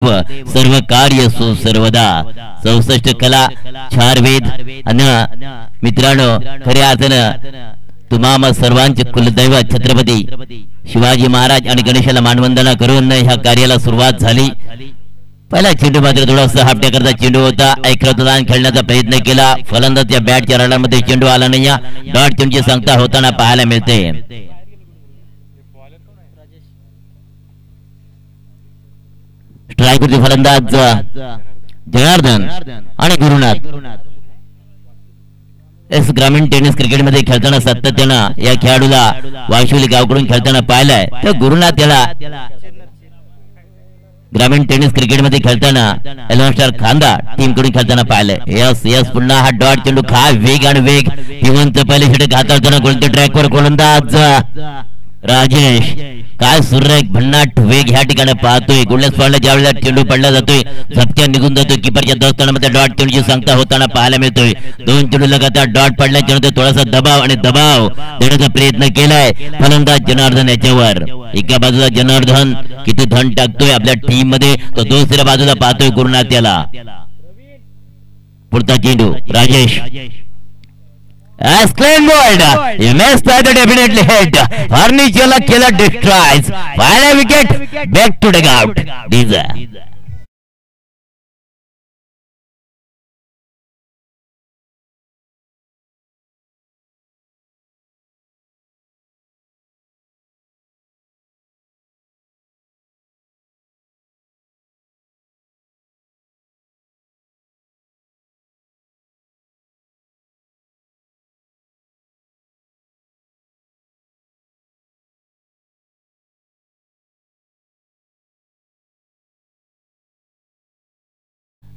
सर्व कार्य सर्वदा 64 कला 4 वेद अन मित्रांनो खऱ्या अर्थानं तुम्हा सर्वांचे कुलदैवत छत्रपती शिवाजी महाराज आणि गणेशाला मानवंदना करून ह्या कार्याला सुरुवात झाली। पहिला चेंडू मात्र थोडासा हापट्या करता चेंडू होता, ऐकरतदान खेळण्याचा प्रयत्न केला, फलंदाजच्या बॅटच्या रडामध्ये चेंडू आला नाही। डॉट चेंडूची सांगता होताना पाहायला मिळते। स्ट्राइकवरती फलंदाज जनार्दन आणि गुरुनाथ एस ग्रामीण टेनिस क्रिकेट मध्ये खेळताना सातत्यानं या खेळाडूला वाशिवली गावकडून खेळताना पाहिलाय। तर गुरुनाथ याला ग्रामीण टेनिस क्रिकेट मध्ये खेळताना एलेवन स्टार खांदा टीम कडून खेळताना पाहिलंय। यस यस पुन्हा हा डॉट चेंडू खा वेग आणि वेग पिवनचं पहिले षटक हाताळताना गोलंदाज ट्रॅकवर गोलंदाज राजेश काय सुरेख भन्नाट वेग ह्या ठिकाणी पाहतोय। गुडलेस पॉइंटला ज्यावेळेला चेंडू पडला जातोय झपक्या निघून जातोय किपरच्या दस्तानामध्ये डॉट चेंडूची सांगता होताना पाहायला मिळतोय। 2 चेंडू लगातार डॉट पडल्याच्या नंतर थोडासा दबाव आणि दबाव देण्याचा प्रयत्न केलाय फलंदाज जनार्दन याच्यावर। एका बाजूला जनार्दन किती धन टाकतोय आपल्या टीम मध्ये, तो दुसऱ्या बाजूला पाहतोय गुरुनाथ याला। पुढचा चेंडू Rajesh as clean bowled, you missed that definitely hit. Furniture killer destroys. Final wicket, back to dugout. These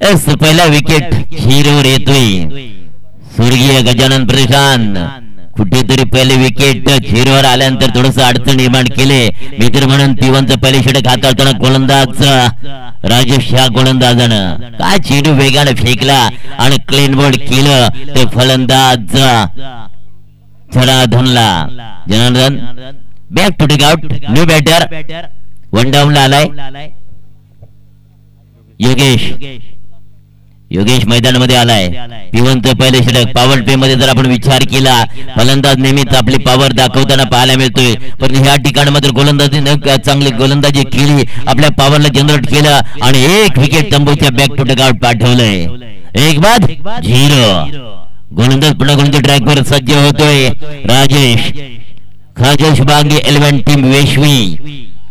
S पहिला विकेट झिरोवर येतोय। स्वर्गीय गजानन प्रशांत कुठेतरी पहिले विकेट झिरोवर आल्यानंतर थोडस अडचण निर्माण केले मित्र म्हणून पिवनचं पहिले षटक हाताळताना गोलंदाज राजेश ह्या गोलंदाजानं काय चेंडू वेगाने फेकला आणि क्लीन बोल्ड केलं ते फलंदाज जनार्दनला। Janardan back to take out, new batter, one down ला आलाय योगेश मैदानामध्ये आलाय। पिवनचं पहिले षटक पॉवर प्ले मध्ये जर आपण विचार केला फलंदाज नेहमीच आपली पॉवर दाखवताना पाहायला मिळतोय, पण ह्या ठिकाणी मात्र गोलंदाजीने चांगली गोलंदाजी केली, आपल्या पॉवरला जनरेट केलं आणि एक विकेट तंबूच्या बॅक टू टेक आउट पाठवलंय। एक बाद झिरो। गोलंदाज पुन्हा गोलंदाज ट्रॅकवर सज्ज होतोय राजेश। खाजल शुभांगी 11 टीम वेशवी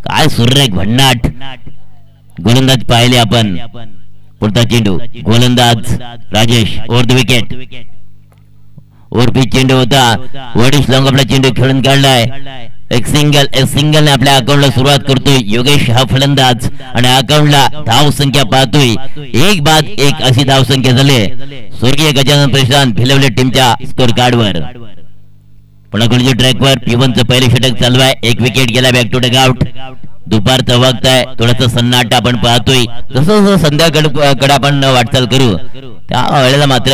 काय सुरेख भन्नाट गोलंदाज पाहिले आपण। पुढचा चेंडू गोलंदाज Rajesh over the wicket, over pitch चेंडू होता, वडिश लॉंग आपला चेंडू खेळून काढलाय। एक सिंगल ने आपल्या अकाउंटला सुरुवात करतोय योगेश हा फलंदाज आणि अकाउंटला धाव संख्या पाहतोय 1 बाद 1 अशी धाव संख्या झाली स्वर्गीय गजानन प्रशांत भिलवले टीमच्या स्कोर कार्डवर। पुन्हा गोलंदाज ट्रॅकवर पिवनचं पहिले षटक चालू आहे, एक विकेट गेला बॅक टू टेक आउट। दुपारचा वक्त आहे, थोडासा सन्नाटा आपण पाहतोय, जसं संध्याकाळकडे आपण वाटचाल करू त्या वेळेला मात्र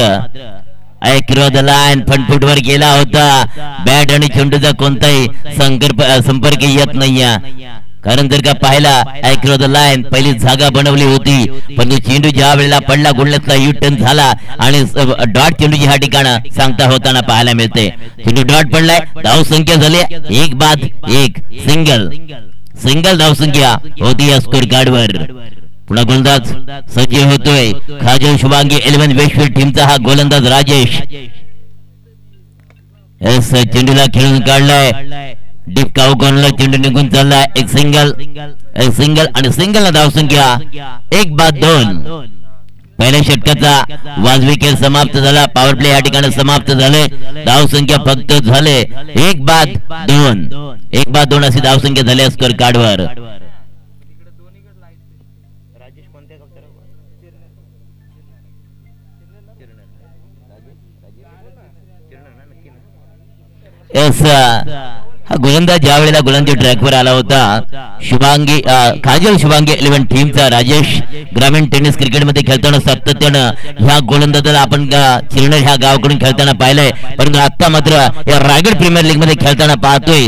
द लाईन फ्रंट फुट वर गेला होता, बॅट आणि चेंडूचा कोणताही संपर्क येत नाहीये। कारण जर का पाहिला द लाईन पहिली जागा बनवली होती, पण चेंडू ज्या वेळेला पडला गुडलेसला यू टर्न झाला आणि डॉट चेंडूची ह्या ठिकाणी सांगता होताना पाहायला मिळते। चेंडू डॉट पडलाय, धाव संख्या झाली 1 बाद 1, सिंगल धाव संख्या होती या स्कोर कार्डवर। पुन्हा गोलंदाज सज्ज होतोय खाजल शुभांगी 11 वेशवी टीमचा हा गोलंदाज राजेश। एस चेंडूला खेळून काढलाय, डीप काऊ कॉर्नरला चेंडू निघून चाललाय, एक सिंगल आणि सिंगल धाव संख्या 1 बाद 2। पहिल्या षटकाचा वाजवी खेळ समाप्त झाला, पॉवर प्ले या ठिकाणी समाप्त झाले, धाव संख्या फक्त झाले 1 बाद 2 अशी धाव संख्या झाली स्कोर कार्डवर। हा गोलंदाज ज्या वेळेला गोलंदाजी ट्रॅकवर आला होता शुभांगी काजल शुभांगी 11 टीमचा राजेश ग्रामीण टेनिस क्रिकेटमध्ये खेळताना सातत्यानं ह्या गोलंदाजाला आपण चिरणे ह्या गावाकडून खेळताना पाहिलंय, परंतु आता मात्र या रायगड प्रीमियर लीग मध्ये खेळताना पाहतोय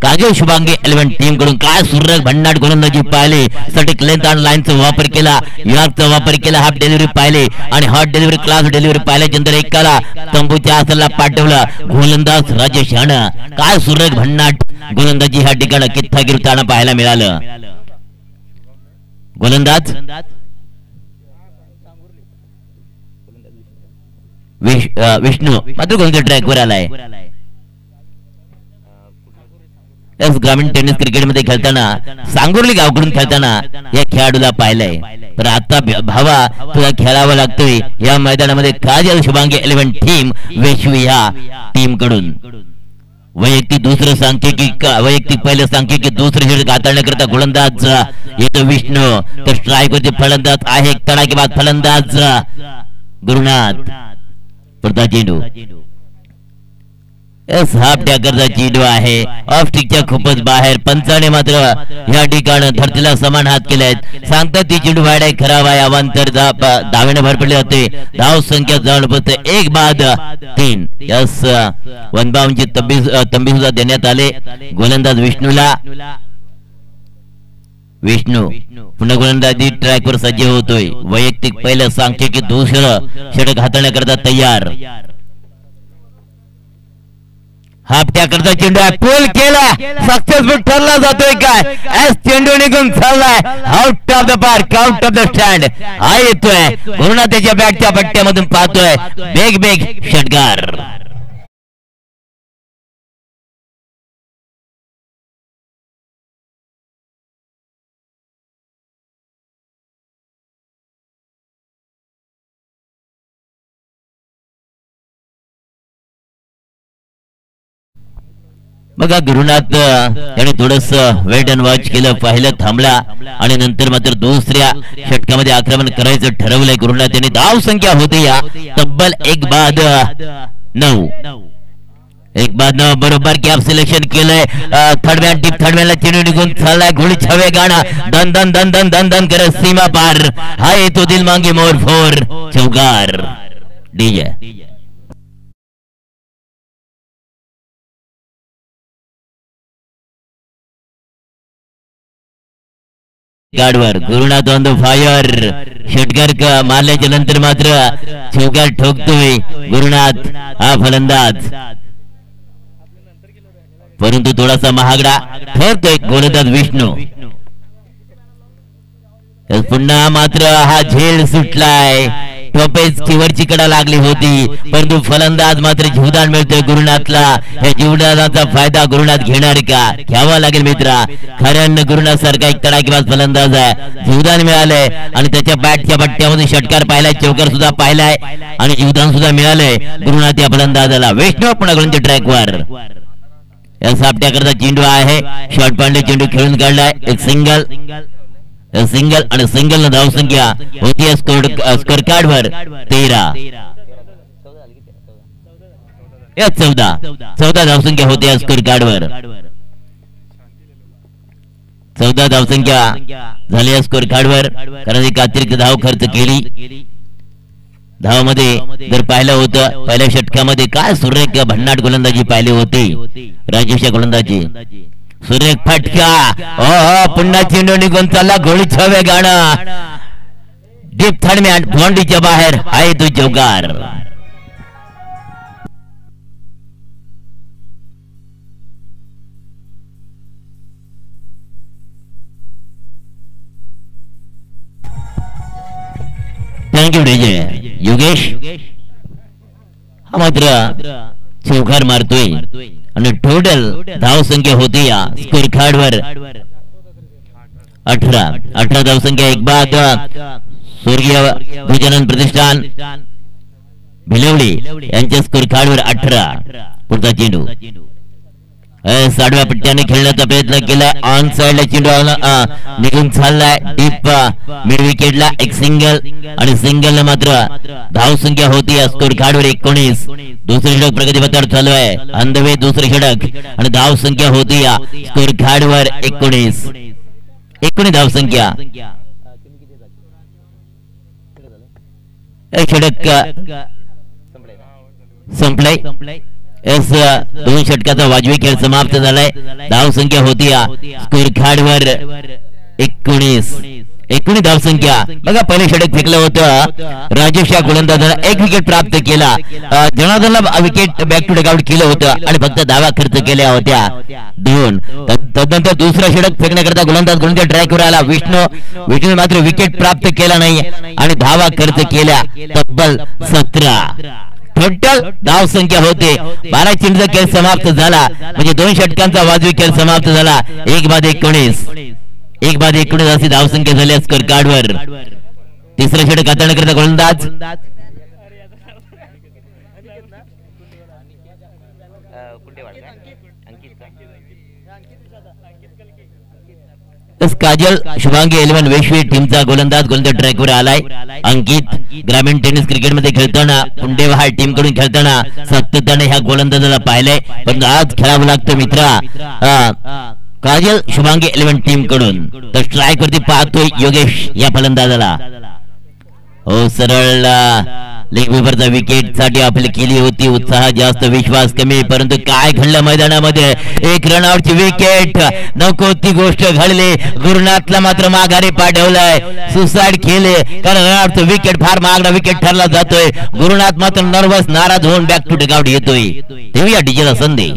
काजल शुभांगी 11 टीम कडून काय सुरेख भन्नाट गोलंदाजी पाहिली. स्टॅटिक लेंथ आणि लाईनचा वापर केला, विभागचा वापर केला, हाफ डिलिव्हरी पाहिली आणि हॉट डिलिव्हरी क्लास डिलिव्हरी पाहिल्यानंतर एकाला तंबूच्या आसला पाठवलं. गोलंदाज राजेश ह्यानं काय सुरेख भन्नाट गोलंदाजी ह्या ठिकाणी कित्ता गिरताना पाहायला मिळालं. गोलंदाज विष्णू मात्र गोलंदाज ट्रॅकवर आलाय. ग्रामीण टेनिस क्रिकेटमध्ये खेळताना सांगोर्ली गावकडून खेळताना या खेळाडूला पाहिलंय. तर आता भावा तुला खेळावं लागतोय या मैदानामध्ये काजल शुभांगी 11 टीम वेशवी ह्या टीम कडून. वैयक्तिक दुसरं सांख्यिकी वैयक्तिक पहिलं सांख्यिकी दुसरं षटक हाताळण्याकरता गोलंदाज येतो विष्णू. तर स्ट्राईक वरती फलंदाज आहे तडाखेबाज फलंदाज गुरुनाथ. पुढचा चेंडू हाफ टॅकरचा चेंडू आहे, ऑफ स्टिकच्या खूपच बाहेर. पंचाने मात्र या ठिकाणी धरतीला समान हात केलेत. सांगतात ती चेंडू वाईड आहे, खराब आहे. अवांतर धावेने भर पडले होते. धाव संख्या जवळ पोहोचते 1-3. यस वन बाउंडची तंबी सुद्धा देण्यात आले गोलंदाज विष्णूला. विष्णू पुन्हा गोलंदाजी ट्रॅकवर सज्ज होतोय. वैयक्तिक पहिलं सांख्यिकी दुसरं षटक हाताळण्याकरता तयार. हाफ टॅकरचा चेंडू आहे, पूल केला, सक्सेसफुल ठरला जातोय काय. चेंडू निघून चाललाय out of the park, out of the stand. हा येतोय गुरुनाथ त्याच्या बॅटच्या पट्ट्यामधून पाहतोय बेग बेग षटकार. बघा गुरुनाथ याने थोडस वेट अँड वॉच केलं, पाहिलं, थांबला आणि नंतर मात्र दुसऱ्या षटकामध्ये आक्रमण करायचं ठरवलंय गुरुनाथ यांनी. धाव संख्या होती या तब्बल 1-9. 1-9 बरोबर कॅप सिलेक्शन केलंय. थर्ड मॅन टीप थर्ड मॅनला चेंडू निघून चाललाय. घोडी छवे गाणा दन दन दन दन दन दन करत सीमा पार. हा येतो दिल मांगे मोर 4 चौकार. डीजे गाडवर गुरुनाथ ऑन द फायर. षटकार मारल्याच्या नंतर मात्र चौकार ठोकतोय गुरुनाथ हा फलंदाज, परंतु थोडासा महागडा ठरतोय गोलंदाज विष्णू. पुन्हा मात्र हा झेल सुटलाय. टोपेजची वरची कडा लागली होती, परंतु फलंदाज मात्र जीवदान मिळतोय गुरुनाथला. या जीवदानाचा फायदा गुरुनाथ घेणार का? घ्यावा लागेल मित्रा. खऱ्यानं गुरुनाथ सारखा एक तडाखेबाज फलंदाज आहे, जीवदान मिळालंय आणि त्याच्या बॅटच्या पट्ट्यामध्ये षटकार पाहिलाय, चौकार सुद्धा पाहिलाय आणि जीवदान सुद्धा मिळालंय गुरुनाथ या फलंदाजाला. वैष्णव पुन्हा गोलंदाजी ट्रॅकवर. या सापट्याकरता चेंडू आहे, शॉर्ट पांडे चेंडू खेळून काढलाय. एक सिंगल आणि सिंगल न धाव संख्या होती स्कोर कार्ड वर 13. 14 धाव संख्या होती स्कोर कार्ड वर. 14 धाव संख्या झाली स्कोर कार्ड वर, कारण एक अतिरिक्त धाव खर्च केली. धावामध्ये जर पाहिलं होतं पहिल्या षटकामध्ये काय सुरेख भन्नाट गोलंदाजी पाहिली होती राजेश गोलंदाजी. सुरेख फटका. पुन्हा चेंडू निघून चालला. घोडी छवे गाणं डीप थर्ड मॅन बाउंड्रीच्या बाहेर. आहे तो चौकार. Thank you DJ Yogesh. हा मात्र चौकार मारतोय आणि टोटल धाव संख्या होती या स्कोर कार्ड वर 18 धाव संख्या. एक बाद स्वर्गीय गजानन प्रतिष्ठान भिलवडी यांच्या स्कोर कार्ड वर 18. पुढचा चेंडू साडव्या पट्ट्याने खेळण्याचा प्रयत्न केलाय. ऑन साइडला चेंडू निघून चाललाय डीप मिड विकेटला. एक सिंगल आणि सिंगल मात्र धाव संख्या होती स्कोर कार्डवर 19. दुसरे षटक प्रगतीपथावर चालू आहे. ऑन द वे दुसरे षटक आणि धाव संख्या होती स्कोर कार्डवर 19 धाव संख्या. एक षटक संपलंय. एस दोन षटकाचा वाजवी खेळ समाप्त झालाय. धाव संख्या होती स्कोर कार्डवर 19 धाव संख्या. बघा पहिले षटक फेकलं होतं राजेश या गोलंदाजानं एक विकेट प्राप्त केला. जनार्दनला विकेट बॅक टू डगआउट केलं होतं आणि फक्त धावा खर्च केल्या होत्या 2. तदनंतर दुसरा षटक फेकण्याकरता गोलंदाज ट्रॅकवर आला. विष्णू मात्र विकेट प्राप्त केला नाही आणि धावा खर्च केल्या तब्बल 17. टोटल धाव संख्या होते 12. चेंडूचा खेळ समाप्त झाला म्हणजे 2 षटकांचा वाजवी खेळ समाप्त झाला. 1/19 अशी धाव संख्या झाली स्कोर कार्डवर. तिसरं षटक हाताळण्याकरता गोलंदाज काजल शुभांगी 11 वैश्वी टीमचा गोलंदाज ट्रॅकवर आलाय. अंकित ग्रामीण टेनिस क्रिकेट मध्ये खेळताना पुंडेवाहा टीम कडून खेळताना सातत्याने ह्या गोलंदाजाला पाहिलंय पण आज खेळावं लागतं मित्रा काजल शुभांगी 11 टीम कडून. तर स्ट्राईक वरती पाहतोय योगेश या फलंदाजाला. हो सरळ लेग विकेटचा विकेट साठी अपील केली होती. उत्साह जास्त विश्वास कमी परंतु काय घडलं मैदानामध्ये. एक रनआउटची विकेट नको ती गोष्ट घडली. गुरुनाथला मात्र माघारी पाठवलाय. सुसाइड केले कारण रनआउटचं विकेट फार मागणा विकेट ठरला जातोय. गुरुनाथ मात्र नर्वस नाराज होऊन बॅक टू डगआउट येतोय. देऊया डीजेला संधी.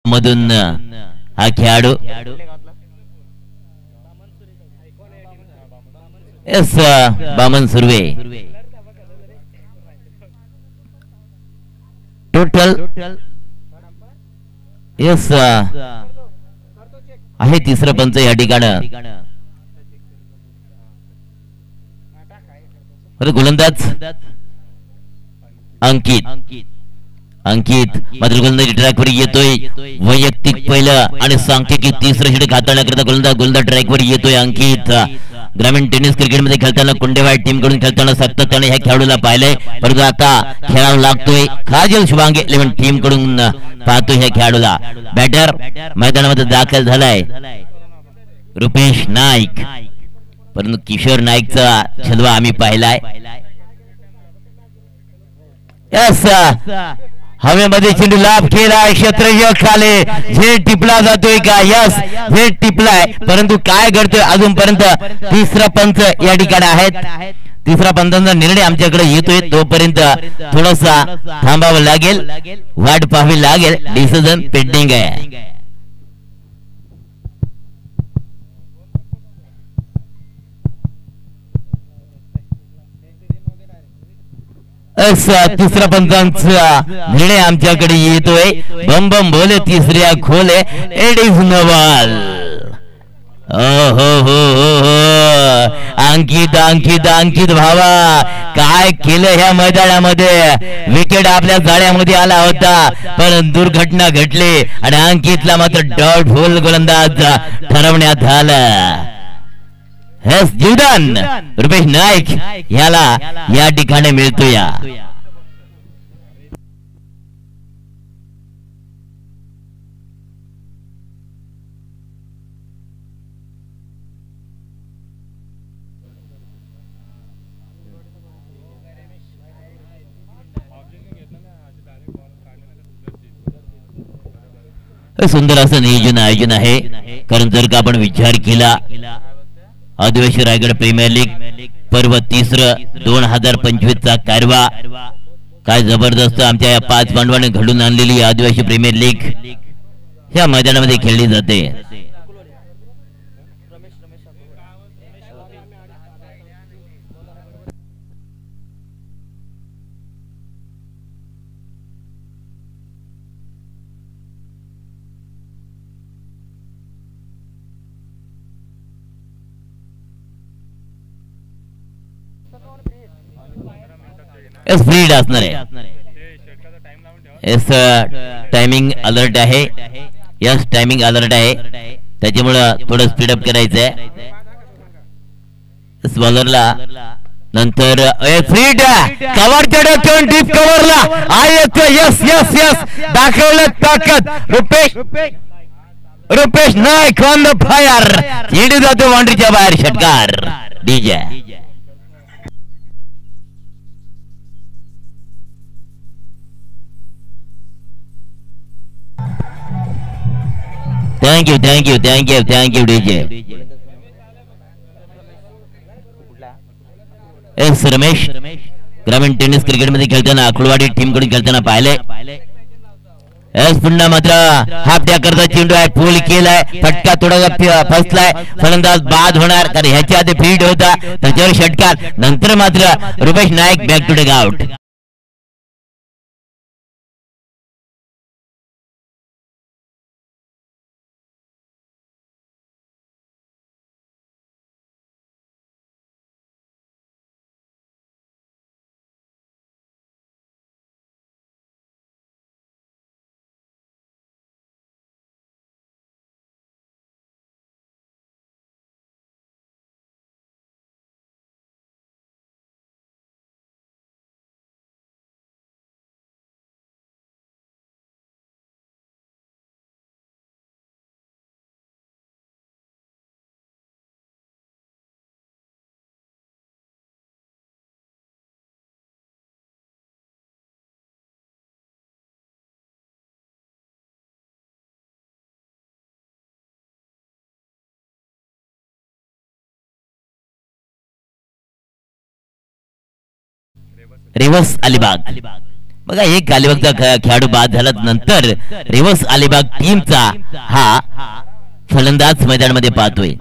मधून हा खेळाडू एस बामन सुर्वे. टोटल यस आहे तिसरं पंच या ठिकाणी. गोलंदाज अंकित मात्र गोलंदाजी ट्रॅकवर येतोय. वैयक्तिक पहिलं आणि सांख्यिकी तिसरं षटक हाताळण्याकरता गोलंदाज ट्रॅकवर येतोय. अंकित ग्रामीण टेनिस क्रिकेट मध्ये खेळताना कुंडेवाई टीम कडून खेळताना सातत्याने ह्या खेळाडूला पाहिलंय परंतु आता खेळावा लागतोय. काजल शुभांगी 11 टीम कडून पाहतोय ह्या खेळाडूला. बॅटर मैदानामध्ये दाखल झालाय रुपेश नाईक परंतु किशोर नाईकचा छलवा आम्ही पाहिलाय. यस हवेमध्ये चेंडू लाभ केलाय. क्षेत्ररक्षक खाली झेड टिपला जातोय का. यस झेड टिपलाय परंतु काय घडतोय अजूनपर्यंत तिसरा पंच या ठिकाणी आहेत. तिसरा पंचांचा निर्णय आमच्याकडे येतोय तोपर्यंत थोडासा थांबावं लागेल वाट पाहावी लागेल. डिसिजन पेंडिंग आहे. तिसरा पंचांचा निर्णय आमच्याकडे येतोय. बम बम बोले तिसऱ्या खोले एडिस नवाल. अंकित भावा काय केलं ह्या मैदानामध्ये. विकेट आपल्या जाळ्यामध्ये आला होता पण दुर्घटना घडली आणि अंकितला मात्र डाऊटफुल गोलंदाज ठरवण्यात आलं. हेस जीवदान रुपेश नाईक याला या ठिकाणी मिळतोय. सुंदर असं नियोजन आयोजन आहे कारण जर का आपण विचार केला आदिवासी रायगड प्रीमियर लीग पर्व तिसरं 2025 चा कारवा काय जबरदस्त आमच्या या 5 पांडवांनी घडून आणलेली आदिवासी प्रीमियर लीग ह्या मैदानामध्ये खेळली जाते. स्पीड असणार आहे. एस टायमिंग अलर्ट आहे. यस टायमिंग अलर्ट आहे त्याच्यामुळं थोडं स्पीडअप करायचं आहे बॉलरला. नंतर फ्रीड कव्हर ठेवून डीप कव्हरला यस यस यस दाखवलं ताकद. Rupesh Naik on the fire. चेंडू जातो बाउंड्रीच्या बाहेर. षटकार DJ. Thank you thank you thank you thank you DJ. S Ramesh ग्रामीण टेनिस क्रिकेट मध्ये खेळताना अकुळवाडी टीम कडून खेळताना पाहिले. एस पुन्हा मात्र हाफ डॅ करता चेंडू आहे. पूल केलाय. फटका थोडा फसलाय. फलंदाज बाद होणार कारण ह्याच्या आधी फील्ड होता त्याच्यावर षटकार. नंतर मात्र Rupesh Naik back to take out. Reverse Alibag बघा एक अलिबागचा खेळाडू बाद झाला नंतर रिवर्स अलिबाग टीमचा हा फलंदाज मैदानामध्ये पाहतोय.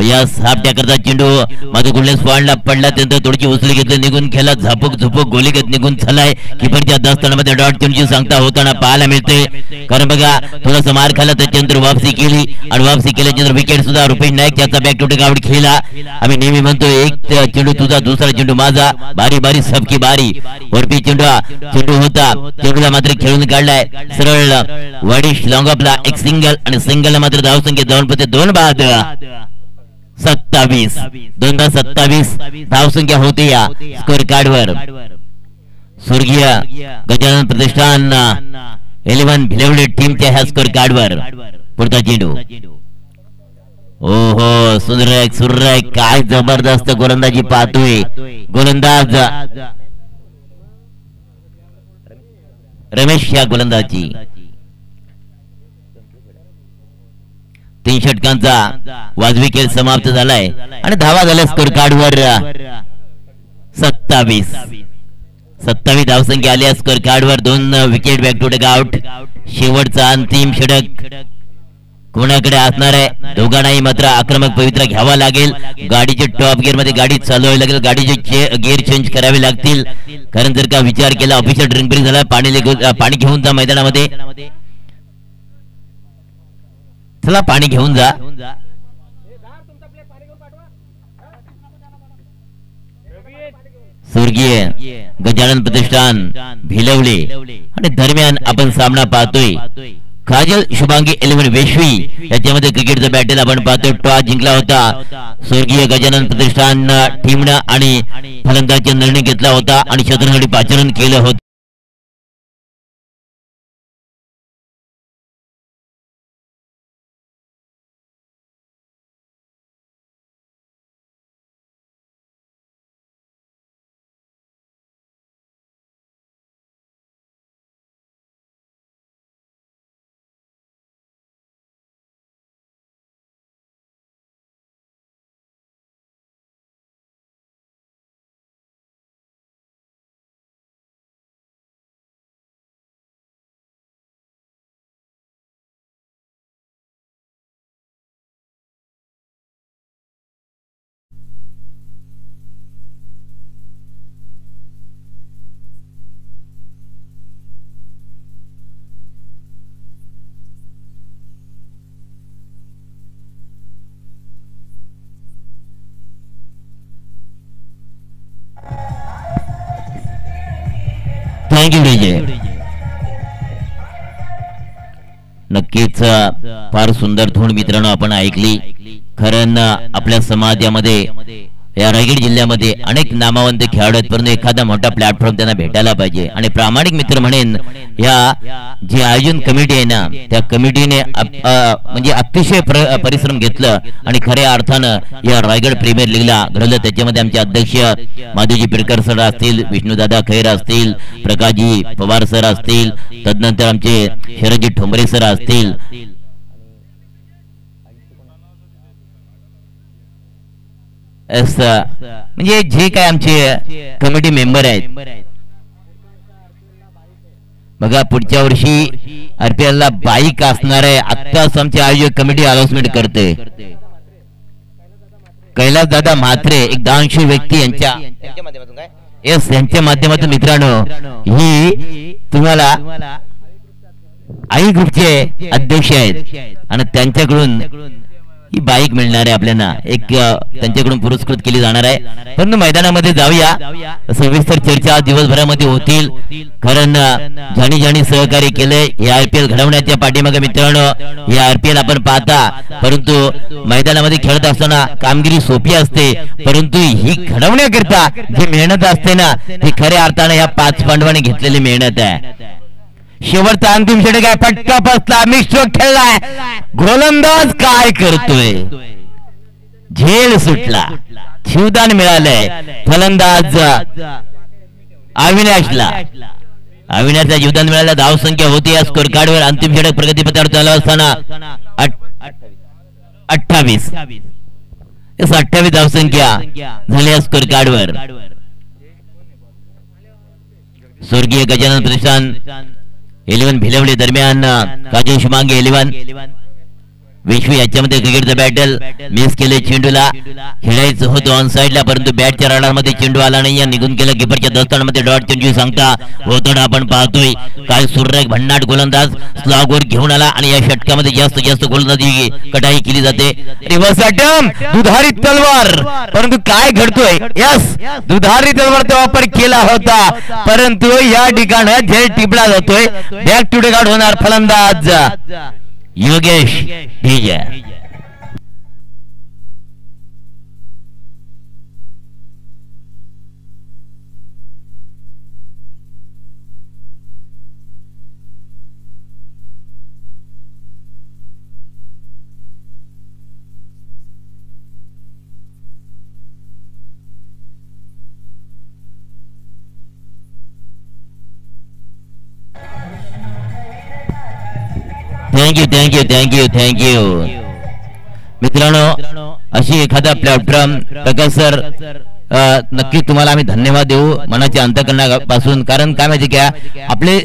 यस हाफ डॅ करता चेंडू माझं गुडलेस पॉइंटला पडला त्यानंतर थोडीशी उचली घेतली निघून खेळला. झापूक झुपूक गोली घेत निघून झालाय. किपरच्या 10 स्थानामध्ये डॉट चेंडूची सांगता होताना पाहायला मिळते कारण बघा थोडासा मार खाला त्याच्यानंतर वापसी केली आणि वापसी केल्यानंतर विकेट सुद्धा रुपेश नाईक त्याचा बॅक टू टेक आउट खेळला. आम्ही नेहमी म्हणतो एक चेंडू तुझा दुसरा चेंडू माझा बारी बारी सबकी बारी. वरपी चेंडू होता चेंडूला मात्र खेळून काढलाय सरळ वडिश लॉंगअपला एक सिंगल आणि सिंगलला मात्र धावसंख्या 2 बाद 27 227 धावसंख्या होती या स्कोर कार्डवर. स्वर्गीय गजानन प्रतिष्ठान 11 भिलवडी टीमच्या ह्या स्कोर कार्डवर. पुढचा चेंडू ओहो सुंदर काय जबरदस्त गोलंदाजी पाहतोय गोलंदाज रमेश. या गोलंदाजी 3 षटकांचा वाजवी खेळ समाप्त झालाय आणि धावा झाल्या स्कोर कार्डवर 27 धावसंख्या आल्या स्कोर कार्डवर. 2 wicket back to take out. शेवटचा अंतिम षटक कोणाकडे असणार आहे दोघांनाही मात्र आक्रमक पवित्रा घ्यावा लागेल. गाडीचे टॉप गिअर मध्ये गाडी चालवावी लागेल. गाडीचे गिअर चेंज करावे लागतील कारण जर का विचार केला ऑफिशियल ड्रिंक ब्रेक झाला पाणी घेऊन जा मैदानामध्ये. चला पाणी घेऊन जा. स्वर्गीय गजानन प्रतिष्ठान भिलवले आणि दरम्यान आपण सामना पाहतोय काजल शुभांगी 11 वेशवी याच्यामध्ये क्रिकेटचा बॅटल आपण पाहतोय. टॉस जिंकला होता स्वर्गीय गजानन प्रतिष्ठान टीमनं आणि फलंदाजीचा निर्णय घेतला होता आणि शतरंगडी पाचारण केलं होतं. Thank you DJ. नक्कीच फार सुंदर धून मित्रांनो आपण ऐकली. खरं आपल्या समाजामध्ये या रायगड जिल्ह्यामध्ये अनेक नामवंत खेळाडू आहेत, परंतु एखादा मोठा प्लॅटफॉर्म त्यांना भेटायला पाहिजे. आणि प्रामाणिक मित्र म्हणेन या जी आयोजन कमिटी आहे ना, त्या कमिटीने म्हणजे अतिशय परिश्रम घेतलं आणि खऱ्या अर्थानं या रायगड प्रीमियर लीगला घडवलं. त्याच्यामध्ये आमचे अध्यक्ष माधवजी पिडकर सर असतील, विष्णुदादा खैर असतील, प्रकाशजी पवार सर असतील, तदनंतर आमचे शरदजी ठोंबरे सर असतील, म्हणजे जे काय आमचे कमिटी मेंबर आहेत. बघा पुढच्या वर्षी आरपीएल ला बाईक असणार आहे. आत्ताच आमची आयोजक कमिटी अनाउन्समेंट करते. कैलास दादा म्हात्रे एक दानशूर व्यक्ती यांच्या माध्यमातून मित्रांनो ही तुम्हाला आई ग्रुपचे अध्यक्ष आहेत आणि त्यांच्याकडून ही बाईक मिळणार आहे आपल्याला. एक त्यांच्याकडून पुरस्कृत केली जाणार आहे. परंतु मैदानामध्ये जाऊया, सविस्तर चर्चा दिवसभरामध्ये होतील. कारण ज्यांनी ज्यांनी सहकार्य केले या आरपीएल घडवण्याच्या पाठीमागे मित्रांनो, या आरपीएल आपण पाहता, परंतु मैदानामध्ये खेळत असताना कामगिरी सोपी असते, परंतु ही घडवण्याकरता जी मेहनत असते ना, ती खऱ्या अर्थाने या 5 पांडवांनी घेतलेली मेहनत आहे. शेवटचा अंतिम षटक आहे, फटका बसला, मिस्ट्रोक खेळलाय, गोलंदाज काय करतोय, झेल सुटला, शिवदान मिळालंय फलंदाज अविनाशला. अविनाशला जीवदान मिळालं. धावसंख्या होती या स्कोर कार्डवर. अंतिम षटक प्रगतीपथावर चालू असताना 28 धावसंख्या झाली या स्कोर कार्डवर. स्वर्गीय गजानन प्रतिष्ठान 11 भिलवडी दरम्यान काजल मांगे 11 विश्व याच्यामध्ये क्रिकेटचं बॅटल मिस केले. चेंडूला खेळायचं होतं ऑन साइडला, परंतु बॅटच्या राडामध्ये चेंडू आला नाही. निघून गेला किपरच्या दस्तानामध्ये डॉट चेंडू सांगता होतं आपण पाहतोय. काय सुरेख भन्नाट गोलंदाज स्लॉगवर घेऊन आला आणि या षटकामध्ये जास्त जास्त गोलंदाजी कटाई केली जाते. रिव्हर्स अटॅम्प्ट, दुधारी तलवार, परंतु काय घडतोय, यस दुधारी तलवारचा वापर केला होता, परंतु या ठिकाणी झेल टिपला जातोय. बॅक टू डेक आउट होणार फलंदाज योगेश ढिगे. थँक्यू मित्रांनो. अशी एखादा प्लॅटफॉर्म प्रकाश सर नक्की तुम्हाला आम्ही धन्यवाद देऊ मनाच्या अंतःकरणापासून. कारण काय माहिती का, आपले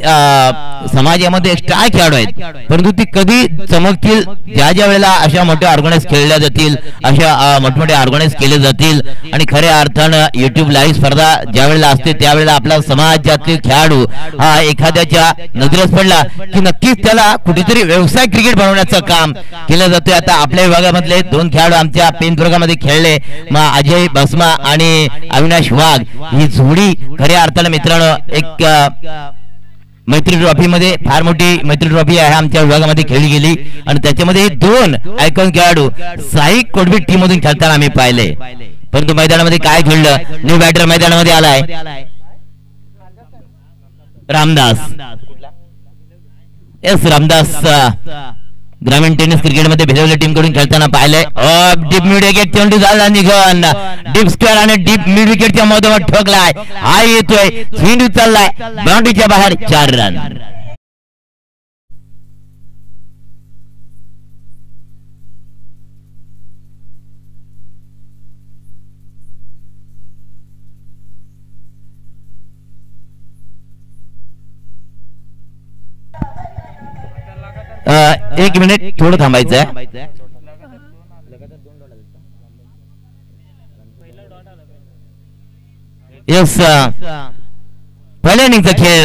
समाजामध्ये स्टार खेळाडू आहेत, परंतु ती कधी चमकतील ज्या ज्या वेळेला अशा मोठ्या ऑर्गनाइज खेळल्या जातील, अशा मोठमोठे ऑर्गनाइज केले जातील. आणि खऱ्या अर्थानं युट्यूब लाईव्ह स्पर्धा ज्या वेळेला असते त्यावेळेला आपला समाजातील खेळाडू हा एखाद्याच्या नजरेस पडला की नक्कीच त्याला कुठेतरी व्यवसाय क्रिकेट बनवण्याचं काम केलं जातं. आता आपल्या विभागामधले 2 खेळाडू आमच्या पेनप्रगामध्ये खेळले, अजय भस्मा आणि अविनाश वाघ. ही जोडी खऱ्या अर्थाने मित्रांनो एक मैत्री ट्रॉफी मध्ये फार मोठी मैत्री ट्रॉफी आहे आमच्या विभागामध्ये खेळली गेली. आणि त्याच्यामध्ये 2 आयकॉन खेळाडू साई कोडबी टीम मधून खेळताना आम्ही पाहिले. परंतु मैदानामध्ये काय घडलं, न्यू बॅटर मैदानामध्ये आलाय रामदास. एस रामदास ग्रामीण टेनिस क्रिकेट मध्ये भिलवली टीम कडून खेळताना पाहिले. डीप मिड विकेट चेंडू झाला निघून, डीप स्क्वेअर आणि डीप मिड विकेटच्या मधोमध ठोकलाय. हा येतोय, चेंडू चाललाय बाउंड्रीच्या बाहेर, 4 रन. एक मिनिट थोडं थांबायचं आहे. यस पहिल्या इनिंगचा खेळ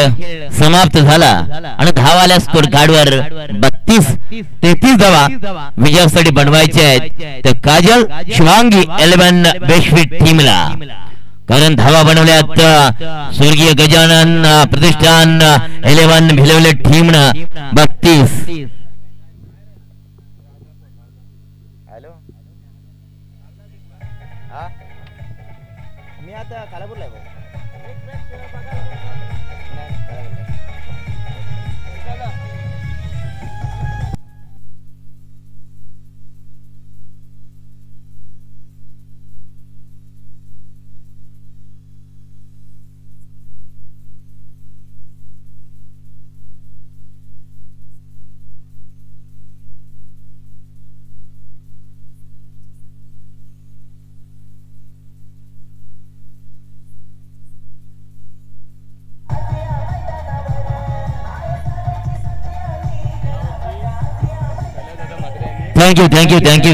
समाप्त झाला आणि धावाल्या स्कोर कार्डवर 32-33 धावा विजयासाठी बनवायचे आहेत त्या काजल शिवांगी 11 बेशफिट टीमला. कारण धावा बनवल्यात स्वर्गीय गजानन प्रतिष्ठान 11 भिलवले टीमनं 32.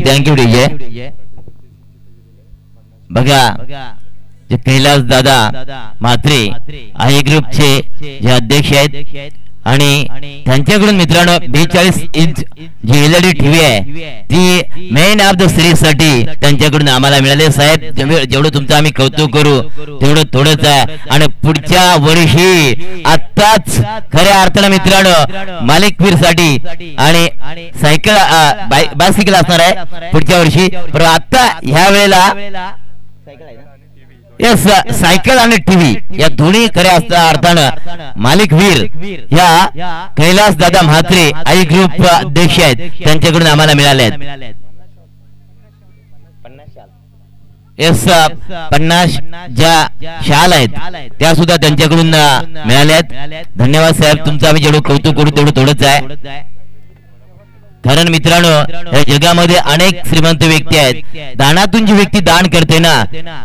Thank you DJ. बघा जे कैलास दादा म्हात्रे आई ग्रुपचे जे अध्यक्ष आहेत आणि त्यांच्याकडून मित्रांनो 42 इंच जी LED टीव्ही आहे ती मेन ऑफ द सिरीज साठी त्यांच्याकडून आम्हाला मिळाले. साहेब जेवढं तुमचं आम्ही कौतुक करू तेवढं थोडंच आहे. आणि पुढच्या वर्षी आत्ताच खऱ्या अर्थानं मित्रांनो मालिकवीर साठी आणि सायकल बायसिकल असणार आहे पुढच्या वर्षी. पण आता ह्या वेळेला यस सायकल आणि टीव्ही या दोन्ही खऱ्या अर्थानं मालिकवीर या कैलास दादा म्हात्रे आई ग्रुप अध्यक्ष आहेत त्यांच्याकडून आम्हाला मिळाले आहेत. यस 50 ज्या शाल आहेत त्या सुद्धा त्यांच्याकडून मिळाल्या आहेत. धन्यवाद साहेब तुमचं आम्ही जेवढं कौतुक करू तेवढं थोडंच आहे. कारण मित्रांनो या जगामध्ये अनेक श्रीमंत व्यक्ती आहेत. दानातून जी व्यक्ती दान करते ना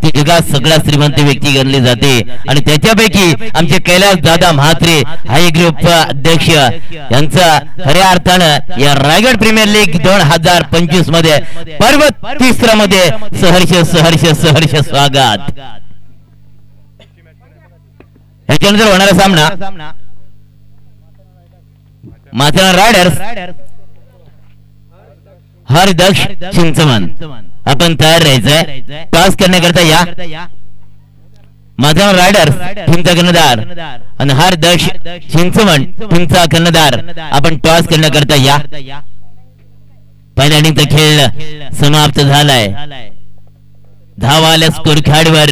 ती जगात सगळ्यात श्रीमंत व्यक्ती गणली जाते. आणि त्याच्यापैकी आमचे कैलास दादा म्हात्रे हाय ग्रुप अध्यक्ष यांचा खऱ्या अर्थानं या रायगड प्रीमियर लीग 2025 मध्ये पर्व 3 मध्ये सहर्ष सहर्ष सहर्ष स्वागत. याच्यानंतर होणारा सामना माथेरान रायडर्स हरदक्ष चिंचवण. आपण तयार राहायचंय. टॉस करण्याकरता या माथेरान रायडर्स टीमचा कर्णधार आणि हरदक्ष चिंचवण टीमचा कर्णधार आपण टॉस करण्याकरता या. पहिल्या इनिंगचा खेळ समाप्त झालाय. धावा आल्या स्कोर कार्डवर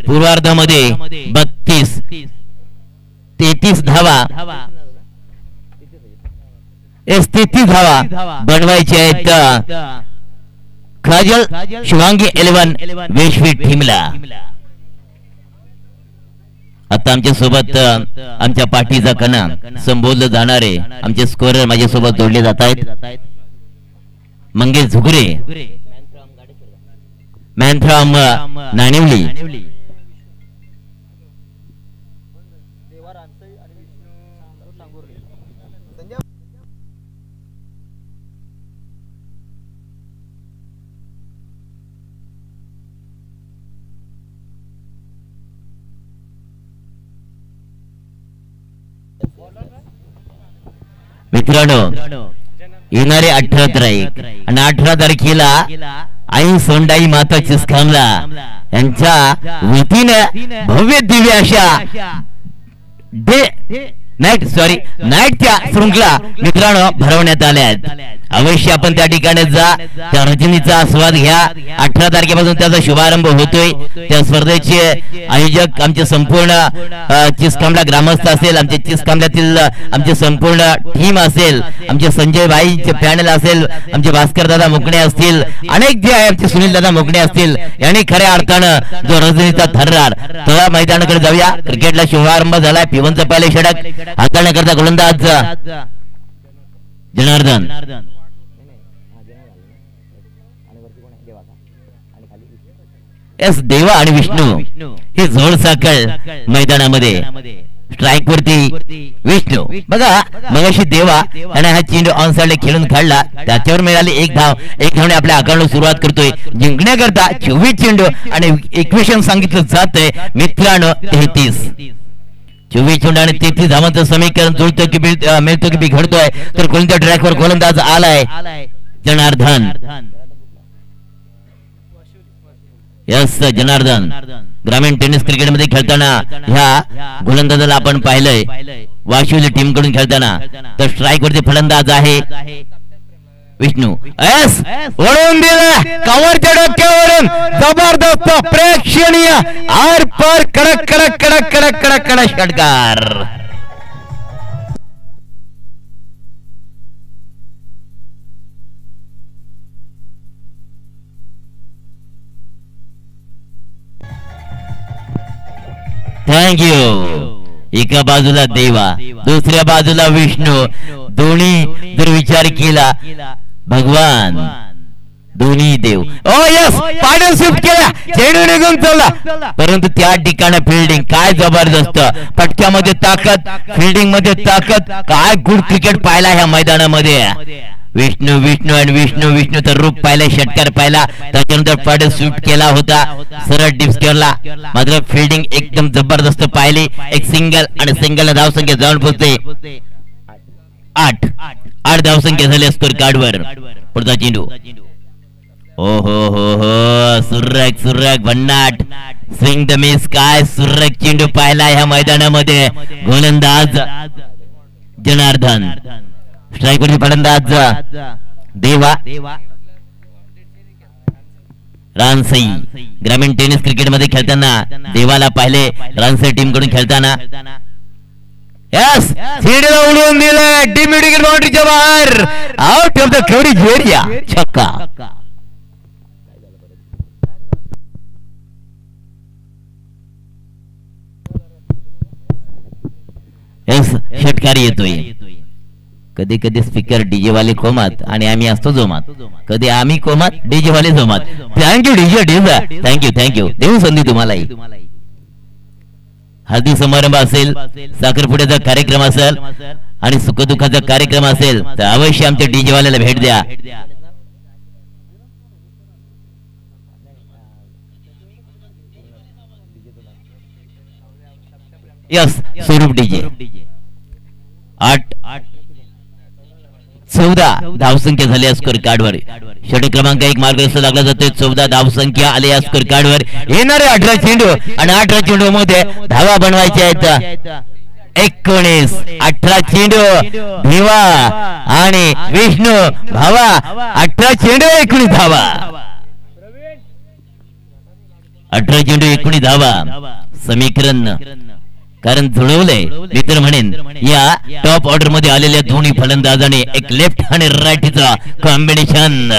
पूर्वार्धामध्ये 32 33 धावा 33 धावा बनवायचे आहेत काजल शिवांगी 11 वेशवी टीमला. आता आमच्या सोबत आमच्या पाठीचा कणा संबोधलं जाणारे आमचे स्कोरर माझ्या सोबत जोडले जात आहेत. Mangesh Zugre man from Nanivali. मित्रांनो येणारे 18 तारीख आणि 18 तारखेला आई सोंडाई माता चिसखामला यांच्या वतीनं भव्य दिव्य अशा नाईटच्या शृंखला मित्रांनो भरवण्यात आल्या आहेत. अवश्य आपण त्या ठिकाणी जा त्या रजनीचा आस्वाद घ्या. 18 तारखेपासून त्याचा शुभारंभ होतोय. त्या स्पर्धेचे आयोजक आमचे संपूर्ण चिसखामला ग्रामस्थ असेल, आमचे चिसखामल्यातील आमचे संपूर्ण टीम असेल, आमचे संजय भाईचे पॅनल असेल, आमचे भास्कर दादा मुकणे असतील, अनेक जे आहे आमचे सुनील दादा मुकणे असतील यांनी खऱ्या अर्थानं जो रजनीचा थर्रार तळा मैदानाकडे जाऊया. क्रिकेटला शुभारंभ झालाय. पिवनचं पहिले षटक हाताळण्याकरता गोलंदाज जनार्दन. एस देवा आणि विष्णू हे जोड साखळ मैदानामध्ये स्ट्राइक वरती विष्णू. बघा मगाशी देवा आणि हा चेंडू ऑन साइडला खेळून काढला. त्याच्यावर मिळाली 1 धाव. 1 धावने आपल्या आकाराला सुरुवात करतोय. जिंकण्याकरता 24 चेंडू आणि इक्वेशन सांगितलं जातंय मित्रांनो 33. 24 चेंडू आणि 33 धावांचं समीकरण जुळतं की मिळतं की बिघडतोय. तर कोणत्या ट्रॅकवर गोलंदाज आलाय जनार्दन. यस जनार्दन ग्रामीण टेनिस क्रिकेट मध्ये खेळताना ह्या गोलंदाजाला आपण पाहिलंय वाशिवली टीम कडून खेळताना. तर स्ट्राईक वरती फलंदाज आहे विष्णू. एस ओढून दिला कव्हरच्या डोक्यावरून जबरदस्त प्रेक्षणीय आर पार कडक कडक कडक कडक कडक कडक षटकार. थँक्यू. एका बाजूला देवा दुसऱ्या बाजूला विष्णू. दोन्ही जर विचार केला भगवान दोन्ही देव. ओ यस पायडल स्विफ्ट केला चेंडू निघून चालला परंतु त्या ठिकाणी फिल्डिंग काय जबरदस्त. पटक्यामध्ये ताकद फिल्डिंग मध्ये ताकद. काय गुड क्रिकेट पाहिला ह्या मैदानामध्ये. विष्णू विष्णू आणि विष्णू विष्णू तर रूप पाहिला षटकार पाहिला त्याच्यानंतर पायडल स्विफ्ट केला होता सरळ डिप्स केला. मात्र फिल्डिंग एकदम जबरदस्त पाहिली. एक सिंगल आणि सिंगल धावसंख्या जाऊन पोहोचते 8 धावसंख्या झाली स्कोर कार्डवर. पुढचा चेंडू ओ हो सुर्रक सुर्रक भन्नाट स्विंग द मिस. काय सुर्रक चेंडू पाहिला ह्या मैदानामध्ये. गोलंदाज जनार्दन. स्ट्राईक वरती फलंदाज देवा. रानसई ग्रामीण टेनिस क्रिकेट मध्ये खेळताना देवाला पाहिले रानसई टीम कडून खेळताना. यस सीडीला उडवून दिलं डिमिडिकेट बाउंड्रीच्या बाहेर. Out of the coverage area. छक्का. यस षटकार येतोय. कधी कधी स्पीकर डीजे वाले कोमात आणि आम्ही असतो जोमात. कधी आम्ही कोमात डीजे वाले जोमात. थँक्यू डीजे डीजा. Thank you thank you. देऊ संधी तुम्हालाही. हळदी समारंभ असेल साखरपुड्याचा कार्यक्रम असेल आणि सुखदुःखाचा कार्यक्रम असेल तर अवश्य आमच्या डीजे वाल्याला भेट द्या. यस स्वरूप डीजे. 14 धावसंख्या झाली स्कोर कार्डवर. षटक क्रमांक 1 मार्गदर्शन लागला जातोय. 14 धावसंख्या आली या स्कोर कार्डवर. येणारे 18 चेंडू आणि 18 चेंडू मध्ये धावा बनवायच्या आहेत. 19 18 चेंडू भिवा आणि विष्णू भावा. 18 चेंडू 19 धावा. 18 चेंडू 19 धावा. समीकरण कारण जुळवलंय मी तर म्हणेन या टॉप ऑर्डर मध्ये आलेल्या दोन्ही फलंदाजाने एक लेफ्ट आणि राईटचा कॉम्बिनेशन.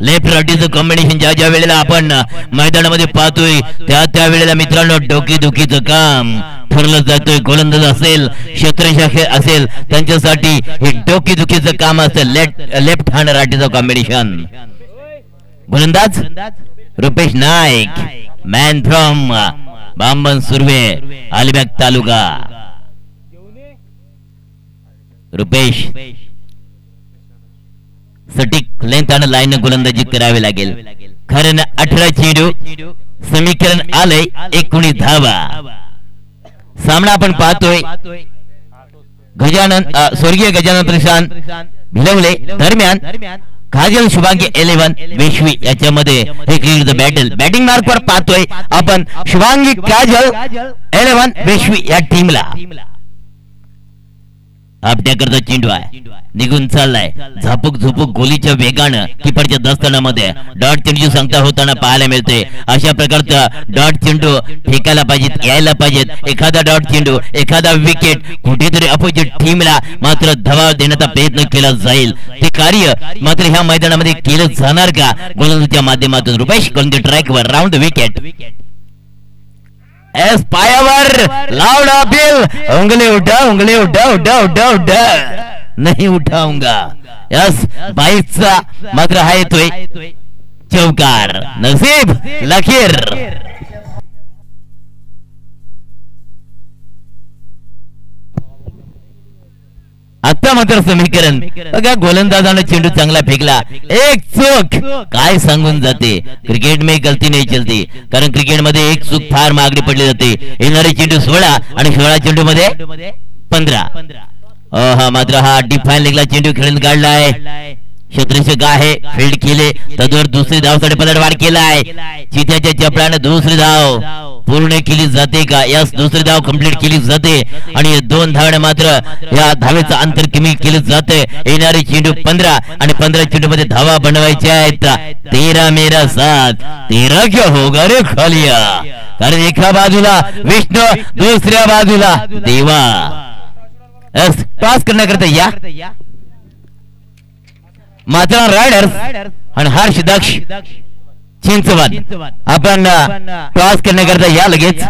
लेफ्ट राईटचं कॉम्बिनेशन ज्या ज्या वेळेला आपण मैदानामध्ये पाहतोय त्या वेळेला मित्रांनो डोकेदुखीचं काम ठरलं जातोय. गोलंदाज असेल क्षेत्ररक्षक असेल त्यांच्यासाठी हे डोकेदुखीचं काम असतं. लेफ्ट हँड राईटचं कॉम्बिनेशन. गोलंदाज रुपेश नाईक मॅन फ्रॉम बांबन सुर्वे अलिबाग तालुका. रुपेश सटीक लेंथ आणि लाईन गोलंदाजी करावी लागेल. खरं 18 चेंडू समीकरण आलंय 19 धावा. सामना आपण पाहतोय गजानन स्वर्गीय गजानन प्रशांत भिलवले दरम्यान काजल शुभांगी 11 वेश्वी याच्यामध्ये हे क्रिकेट बॅटल. बॅटिंग मार्क वर पाहतोय आपण शुभांगी काजल 11 वेश्वी या टीमला. आपल्याकरता चेंडू आहे निघून चाललाय. झापूक झुपूक गोलीच्या वेगानं किपरच्या दस्तनामध्ये डॉट चेंडू सांगता होताना पाहायला मिळते. अशा प्रकारचा डॉट चेंडू फेकायला पाहिजेत यायला पाहिजेत. एखादा डॉट चेंडू एखादा विकेट कुठेतरी अपोजिट टीमला मात्र दबाव देण्याचा प्रयत्न केला जाईल. ते कार्य मात्र ह्या मैदानामध्ये केलं जाणार का गोलंदाजीच्या माध्यमातून. रुपेश कोणते ट्रॅकवर राऊंड विकेट. एस पायावर लाउड अपील. उंगली उठा उंगली उठा उठा उठा उठा. नहीं उठाऊंगा. यस बाईकचा मात्र हा येतोय चौकार. नसीब लकीर. आता मात्र समीकरण बघा गोलंदाजाने चेंडू चांगला फेकला. एक चूक काय सांगून जाते. क्रिकेट में गलती नहीं चलती कारण क्रिकेट मध्ये एक चूक फार मागणी पडली जाते. येणारे चेंडू 16 आणि 16 चेंडू मध्ये 15. हा मात्र हा डिफाईन लेगला चेंडू खेळून काढला आहे. क्षेत्ररक्षक आहे फील्ड केले तद्वर दुसरी धावसाठी पलटवार केला आहे. चित्याच्या चपळाने दुसरी धाव पूर्ण केली जाते का? यास दुसरी धाव कंप्लीट केली जाते आणि 2 धावणे मात्र या धावेचं अंतर कमी केलं जाते. येणारे चेंडू 15 आणि 15 चेंडू मध्ये धावा बनवायच्या आहेत. 13 मेरा 7 13 क्या होगा रे खालिया, कारण एका बाजूला विष्णू दुसऱ्या बाजूला देवा. टॉस करण्याकरता या मात्र रायडर्स आणि हर्ष दक्ष चिंचवड आपण टॉस करण्याकरता या लगेच.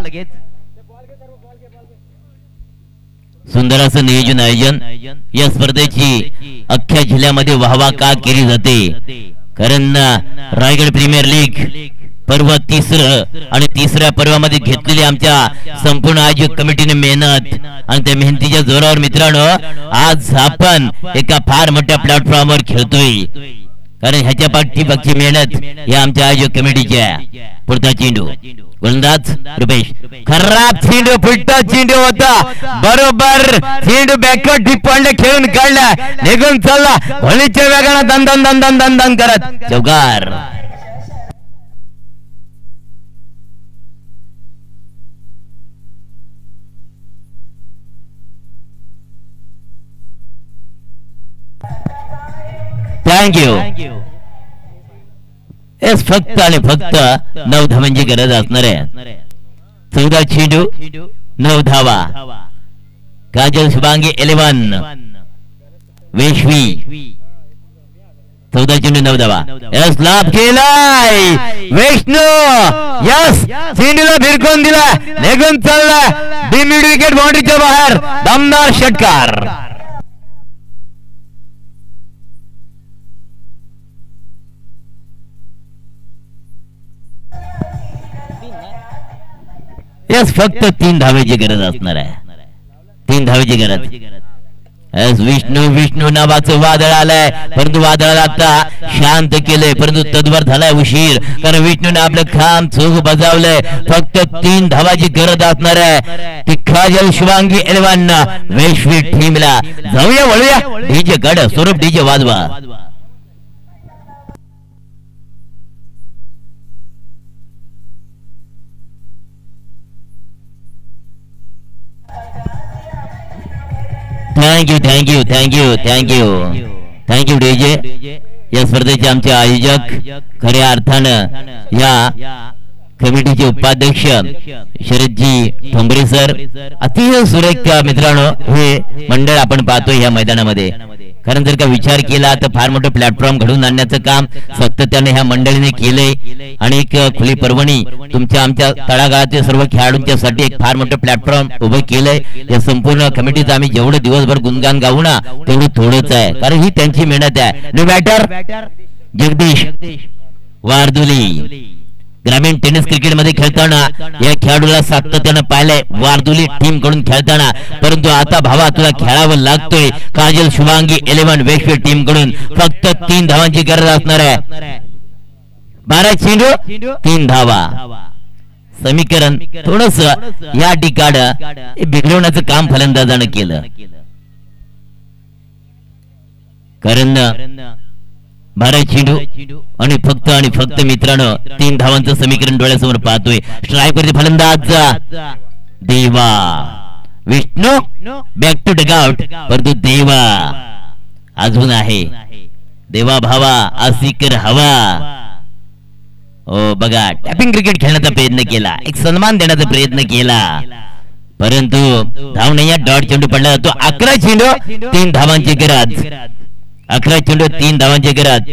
सुंदर असं नियोजन आयोजन या स्पर्धेची अख्ख्या जिल्ह्यामध्ये वाहवा का केली जाते, कारण रायगड प्रीमियर लीग पर्व 3रं आणि 3ऱ्या पर्वामध्ये घेतलेली आमच्या संपूर्ण आयोजक कमिटीने मेहनत आणि त्या मेहनतीच्या जोरावर मित्रांनो आज आपण एका फार मोठ्या प्लॅटफॉर्मवर खेळतोय, कारण ह्याच्या पाठीमागची मेहनत या आमच्या आयोजक कमिटीच्या. पुढचा चेंडू गोलंदाज रुपेश, खराब चेंडू, फुलटा चेंडू होता, बरोबर चेंडू बॅकवर्ड डीप पॉइंट खेळून काढला, निघून चालला होलीच्या वेगाने दन दन दन दन दन दन करत चौकार. थँक्यू. एस फक्त आणि फक्त 9 धावांची गरज असणार आहे. 14 चेंडू 9 धावा. काजल शुभांगी 11 वेश्वी 14 चेंडू 9 धावा. यस लाभ केलाय विष्णू, यस चेंडूला भिरकून दिला, निघून चालला मिड विकेट बाउंड्रीच्या बाहेर, दमदार षटकार. यस फक्त 3 धावेची गरज असणार आहे. 3 धावेची गरज. यस विष्णू नावाचं वादळ आलंय, परंतु वादळाला आता शांत केलंय, परंतु तद्वार झालाय उशीर, कारण विष्णूने आपलं काम चोख बजावलंय. फक्त 3 धावाची गरज असणार आहे. ती काजल शुभांगी 11 वैश्वी टीमला. जाऊया वळूया डीजे गड स्वरूप डीजे वाजवा. Thank you DJ. या स्पर्धेचे आमचे आयोजक, खऱ्या अर्थानं या कमिटीचे उपाध्यक्ष शरदजी ठोंबरे सर, अतिशय सुरेख मित्रांनो हे मंडळ आपण पाहतोय या मैदानामध्ये. कारण जर का विचार केला तर फार मोठं प्लॅटफॉर्म घडवून आणण्याचं काम सातत्याने ह्या मंडळीने केलंय आणि एक खुली पर्वणी तुमच्या आमच्या तळागाळातील सर्व खेळाडूंच्यासाठी एक फार मोठं प्लॅटफॉर्म उभं केलंय. या संपूर्ण कमिटीचं आम्ही जेवढं दिवसभर गुणगान गाऊ ना तेवढं थोडंच आहे, कारण ही त्यांची मेहनत आहे. New batter Jagdish Wardoli. ग्रामीण टेनिस क्रिकेट मध्ये खेळताना या खेळाडूला सातत्यानं पाहिलंय वारदुली टीम कडून खेळताना, परंतु आता भावा तुला खेळावं लागतोय काजल शुभांगी 11 वैश्वी टीम कडून. फक्त 3 धावांची गरज असणार आहे. 12 चेंडू 3 धावा. समीकरण थोडस या ठिकाणी बिघडवण्याचं काम फलंदाजानं केलं, कारण 12 चेंडू आणि फक्त मित्रांनो 3 धावांचं समीकरण डोळ्यासमोर पाहतोय. स्ट्राईक वरती फलंदाज देवा. विष्णू बॅक टू डगआउट, परंतु देवा अजून आहे. देवा भावा आसिकर हवा. ओ बघा टॅपिंग क्रिकेट खेळण्याचा प्रयत्न केला, एक सन्मान देण्याचा प्रयत्न केला, परंतु धाव नाही. डॉट चेंडू पडला जातो. 11 चेंडू 3 धावांची गरज. 11 चेंडू 3 धावांची गरज.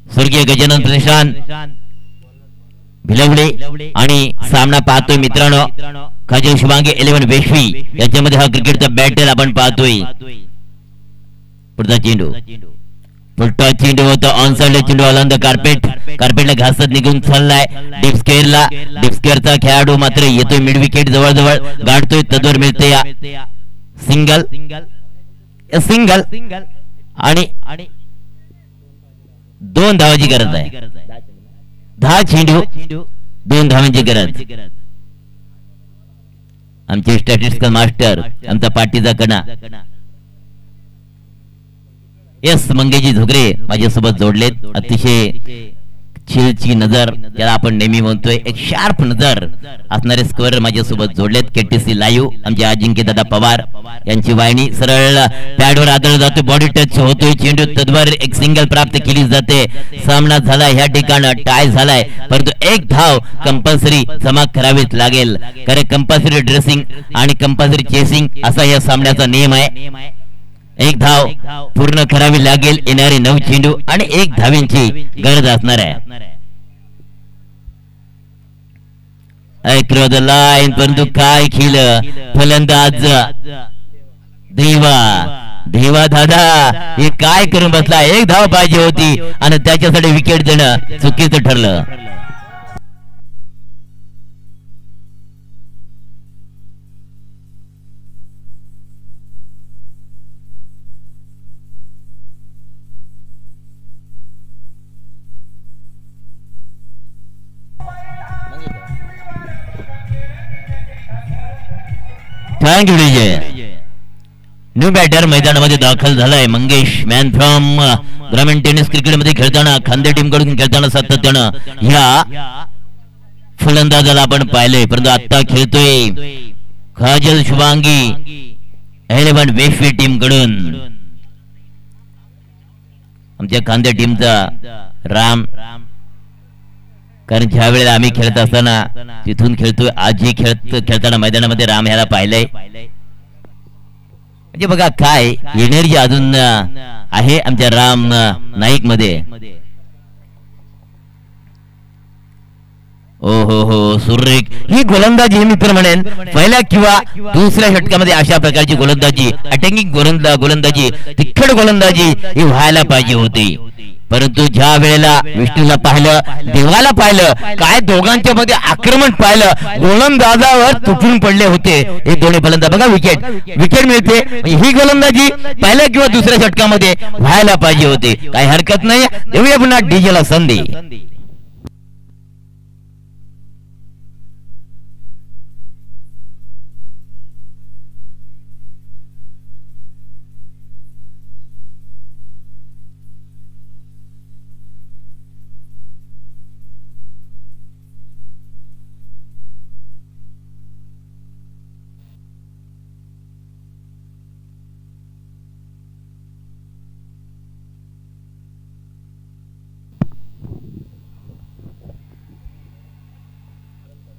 स्वर्गीय गजानन प्रतिष्ठान भिलवडे आणि सामना पाहतोय मित्रांनो काजल शुभांगी 11 वैश्वी याच्यामध्ये हा क्रिकेटचा बॅटल आपण पाहतोय. पुढचा चेंडू पुलटा चेंडू होता. ऑन साइड चेंडू ऑन द कार्पेटला घासत निघून चाललाय डीप स्क्वेअरचा खेळाडू मात्र येतोय मिड विकेट जवळ गाठतोय. तद्वर मिळते या सिंगल आणि 2 धावांची गरज आहे. 10 चेंडू 2 धावांची गरज. आमचे स्टॅटिस्टिकल मास्टर आमचा पाठीचा कणा एस मंगेजी झोगरे माझ्यासोबत जोडलेत. अतिशय चिलची नजर त्याला आपण नेहमी म्हणतोय, एक शार्प नजर असणारे स्कोअर माझ्यासोबत जोडलेत. केटीसी लाईव्ह आमचे अजिंक्य दादा पवार यांची वाहिनी सरळ पॅडवर आदळ जातो, बॉडी टच होतोय, चेंडू तद्वार एक सिंगल प्राप्त केली जाते. सामना झाला ह्या ठिकाणी टाय झालाय, परंतु एक धाव कंपल्सरी जमा करावीच लागेल, कारण कंपल्सरी ड्रेसिंग आणि कंपल्सरी चेसिंग असा या सामन्याचा नियम आहे. एक धाव पूर्ण करावी लागेल, येणारे 9 चेंडू आणि 1 धावेंची गरज असणार आहे. क्रॉस द लाईन, परंतु काय केलं फलंदाज देवा दादा हे काय करून बसला. 1 धाव पाहिजे होती आणि त्याच्यासाठी विकेट देणं चुकीचं ठरलं. Thank you Vijay. New batter मैदानामध्ये दाखल झालाय मंगेश, मॅन फ्रॉम ग्रामीण टेनिस क्रिकेट मध्ये खेळताना खांदे टीम कडून खेळताना सातत्यानं ह्या फलंदाजाला आपण पाहिलंय, परंतु आता खेळतोय काजल शुभांगी 11 वेश्वी टीम कडून. आमच्या खांदे टीमचा राम, कारण ज्या वेळेला आम्ही खेळत असताना तिथून खेळतोय, आजही खेळताना मैदानामध्ये राम ह्याला पाहिलंय. म्हणजे बघा काय एनर्जी अजून आहे आमच्या राम नाईक मध्ये. ओ हो सुरेख ही गोलंदाजी मित्र म्हणेन पहिल्या किंवा दुसऱ्या षटकामध्ये अशा प्रकारची गोलंदाजी, अटॅकिंग गोलंदाजी, तिखट गोलंदाजी ही व्हायला पाहिजे होती. परंतु ज्या वेळेला विष्णूला पाहिलं, देवाला पाहिलं, काय दोघांच्या मध्ये आक्रमण पाहिलं, गोलंदाजावर तुटून पडले होते हे दोन्ही फलंदाज. बघा विकेट मिळते. ही गोलंदाजी पहिल्या किंवा दुसऱ्या षटकामध्ये व्हायला पाहिजे होती. काही हरकत नाही, देऊया पुन्हा डीजेला संधी.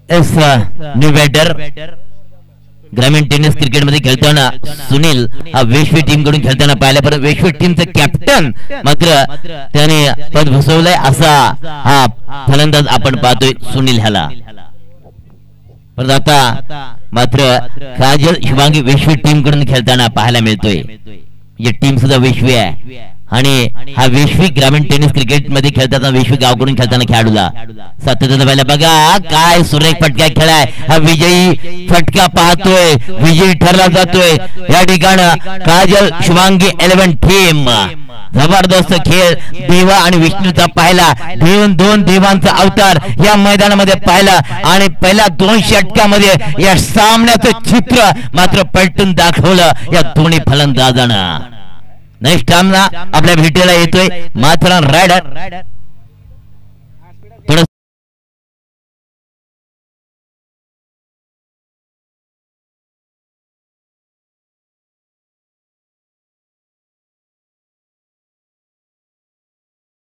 न्यू बॅटर ग्रामीण टेनिस क्रिकेट मध्ये खेळताना सुनील हा वेश्वी टीम कडून खेळताना पाहिला, पण वेश्वी टीमचं कॅप्टन मात्र त्याने पद भूषवलंय असा हा फलंदाज आपण पाहतोय सुनील ह्याला. पण आता मात्र काजल शुभांगी वेश्वी टीम कडून खेळताना पाहायला मिळतोय. म्हणजे टीम सुद्धा वेश्वी आहे आणि हा वेश्वी ग्रामीण टेनिस क्रिकेट मध्ये खेळताना वेश्वी गावकडून खेळताना खेळाडूला सातत्यानं पाहिलं. बघा काय सुरेख फटका खेळाय, हा विजयी फटका पाहतोय, विजयी ठरला जातोय या ठिकाणी काजल शुभांगी 11 टीम. जबरदस्त खेळ देवा आणि विष्णूचा पाहिला, दोन देवांचा अवतार या मैदानामध्ये पाहिला आणि पहिल्या 2 षटकामध्ये या सामन्याचं चित्र मात्र पलटून दाखवलं या दोन्ही फलंदाजांना. नेक्स्ट सामना आपल्या भेटीला येतोय माथेरान रायडर